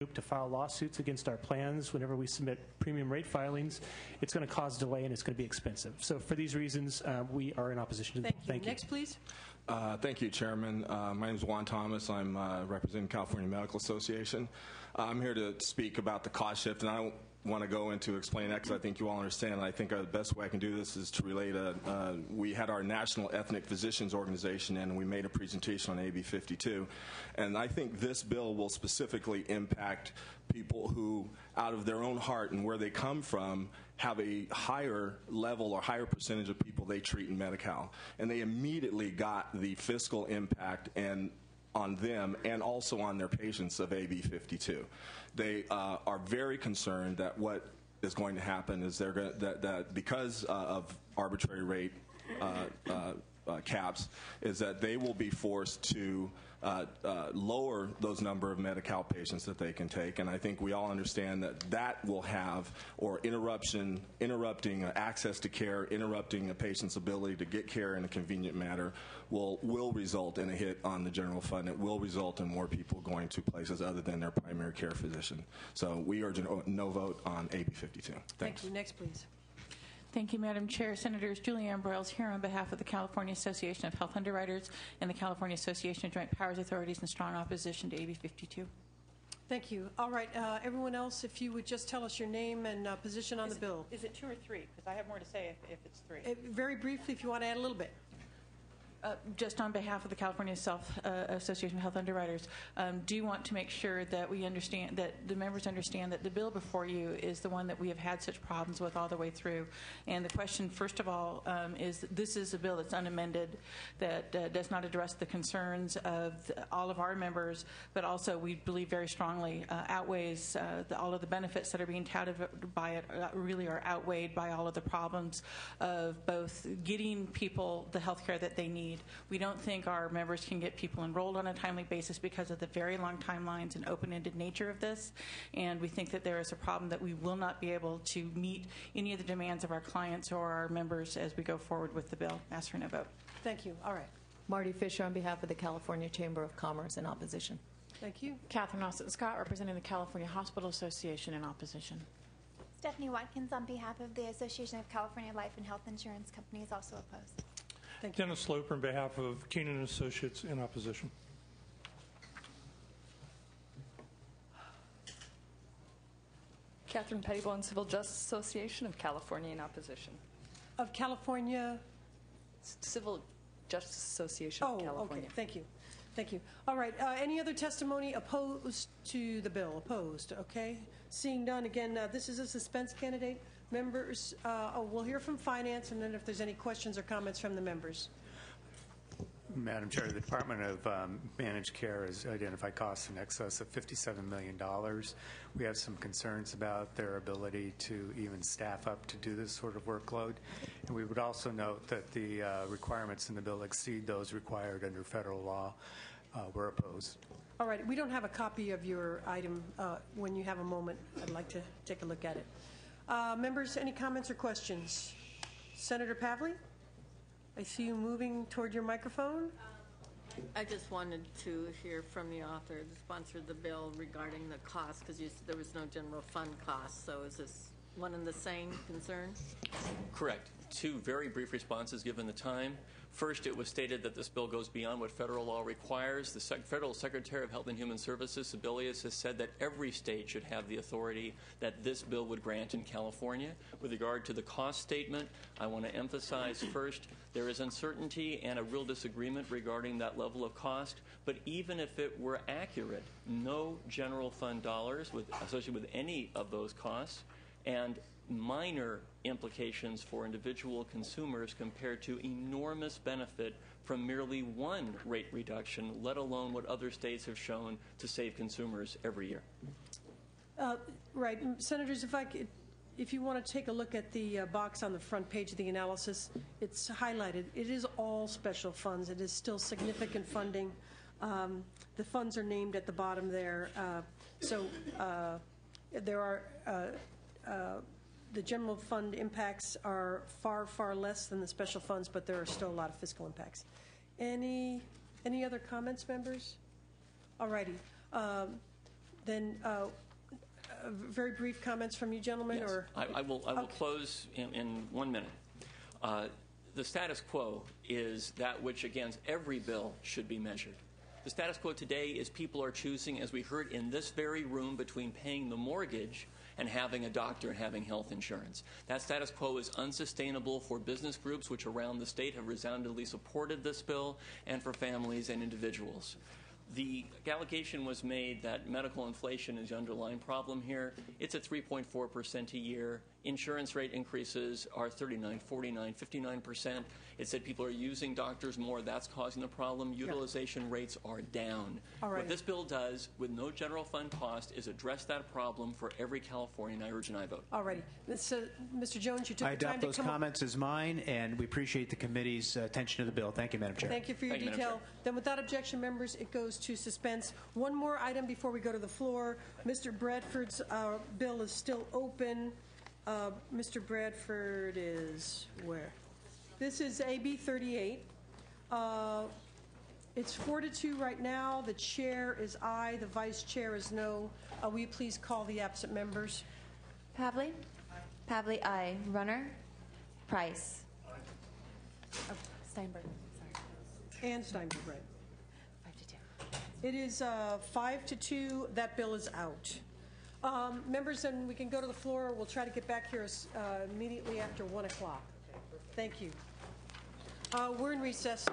to file lawsuits against our plans whenever we submit premium rate filings. It's going to cause delay and it's going to be expensive. So for these reasons, we are in opposition to the bill. Thank you. Next, please. Thank you, Chairman. My name is Juan Thomas. I'm representing California Medical Association. I'm here to speak about the cost shift, and I don't want to go into explain that because I think you all understand. And I think the best way I can do this is to relate we had our National Ethnic Physicians Organization in, and we made a presentation on AB 52. And I think this bill will specifically impact people who, out of their own heart and where they come from, have a higher level or higher percentage of people they treat in Medi-Cal. And they immediately got the fiscal impact and on them and also on their patients of AB 52. They are very concerned that what is going to happen is they're going that because of arbitrary rate caps, is that they will be forced to lower those number of Medi-Cal patients that they can take. And I think we all understand that that will have, or interrupting access to care, interrupting a patient's ability to get care in a convenient manner will result in a hit on the general fund. It will result in more people going to places other than their primary care physician. So we urge a no vote on AB 52. Thanks. Thank you. Next, please. Thank you, Madam Chair. Senators Julianne Broyles here on behalf of the California Association of Health Underwriters and the California Association of Joint Powers Authorities in strong opposition to AB 52. Thank you. All right, everyone else, if you would just tell us your name and position on the bill. Is it 2 or 3? Because I have more to say if it's 3. Very briefly, if you want to add a little bit. Just on behalf of the California Association of Health Underwriters, do want to make sure that we understand, that the members understand that the bill before you is the one that we have had such problems with all the way through. And the question, first of all, is this is a bill that's unamended, that does not address the concerns of all of our members, but also we believe very strongly outweighs all of the benefits that are being touted by it really are outweighed by all of the problems of both getting people the health care that they need. We don't think our members can get people enrolled on a timely basis because of the very long timelines and open-ended nature of this. And we think that there is a problem that we will not be able to meet any of the demands of our clients or our members as we go forward with the bill. Ask for no vote. Thank you. All right. Marty Fisher on behalf of the California Chamber of Commerce in opposition. Thank you. Catherine Austin-Scott representing the California Hospital Association in opposition. Stephanie Watkins on behalf of the Association of California Life and Health Insurance Companies also opposed. Thank you. Dennis Sloper on behalf of Keenan & Associates in opposition. Catherine Pettibone, Civil Justice Association of California in opposition. Of California? Civil Justice Association of California. Okay. Thank you. Thank you. All right. Any other testimony opposed to the bill? Opposed. Okay. Seeing none, again, this is a suspense candidate. Members, we'll hear from Finance, and then if there's any questions or comments from the members. Madam Chair, the Department of Managed Care has identified costs in excess of $57 million. We have some concerns about their ability to even staff up to do this sort of workload. And we would also note that the requirements in the bill exceed those required under federal law. We're opposed. All right. We don't have a copy of your item. When you have a moment, I'd like to take a look at it. Members, any comments or questions? Senator Pavley? I see you moving toward your microphone. I just wanted to hear from the author, the sponsor of the bill, regarding the cost, because you said there was no general fund cost. So is this one and the same concern? Correct. 2 very brief responses given the time. First, it was stated that this bill goes beyond what federal law requires. The Federal Secretary of Health and Human Services, Sebelius, has said that every state should have the authority that this bill would grant in California. With regard to the cost statement, I want to emphasize first, there is uncertainty and a real disagreement regarding that level of cost. But even if it were accurate, no general fund dollars associated with any of those costs, and minor implications for individual consumers compared to enormous benefit from merely one rate reduction, let alone what other states have shown to save consumers every year. Right. Senators, if you want to take a look at the box on the front page of the analysis, it's highlighted. It is all special funds. It is still significant funding. The funds are named at the bottom there. There are the general fund impacts are far, far less than the special funds, but there are still a lot of fiscal impacts. Any other comments, members? All righty. Then, very brief comments from you gentlemen? Yes. Or I will close in 1 minute. The status quo is that which, against every bill, should be measured. The status quo today is people are choosing, as we heard in this very room, between paying the mortgage and having a doctor and having health insurance. That status quo is unsustainable for business groups which around the state have resoundingly supported this bill, and for families and individuals. The allegation was made that medical inflation is the underlying problem here. It's at 3.4% a year. Insurance rate increases are 39, 49, 59%. It said people are using doctors more. That's causing the problem. Utilization rates are down. All right. What this bill does with no general fund cost is address that problem for every Californian. I urge an aye vote. all righty. Mr. Jones, you took I the time adopt to those come up. comments as mine, and we appreciate the committee's attention to the bill. Thank you, Madam Chair. Thank you for your Thank you, Madam detail. Chair. Then without objection, members, it goes to suspense. One more item before we go to the floor. Mr. Bradford's bill is still open. Mr. Bradford is where? This is AB 38. It's 4-2 right now. The chair is aye. The vice chair is no. Will you please call the absent members? Pavley? Pavley, aye. Runner? Price? Steinberg. And Steinberg, right. 5-2. It is 5-2. That bill is out. Members, and we can go to the floor. We'll try to get back here immediately after 1 o'clock. Thank you. We're in recess.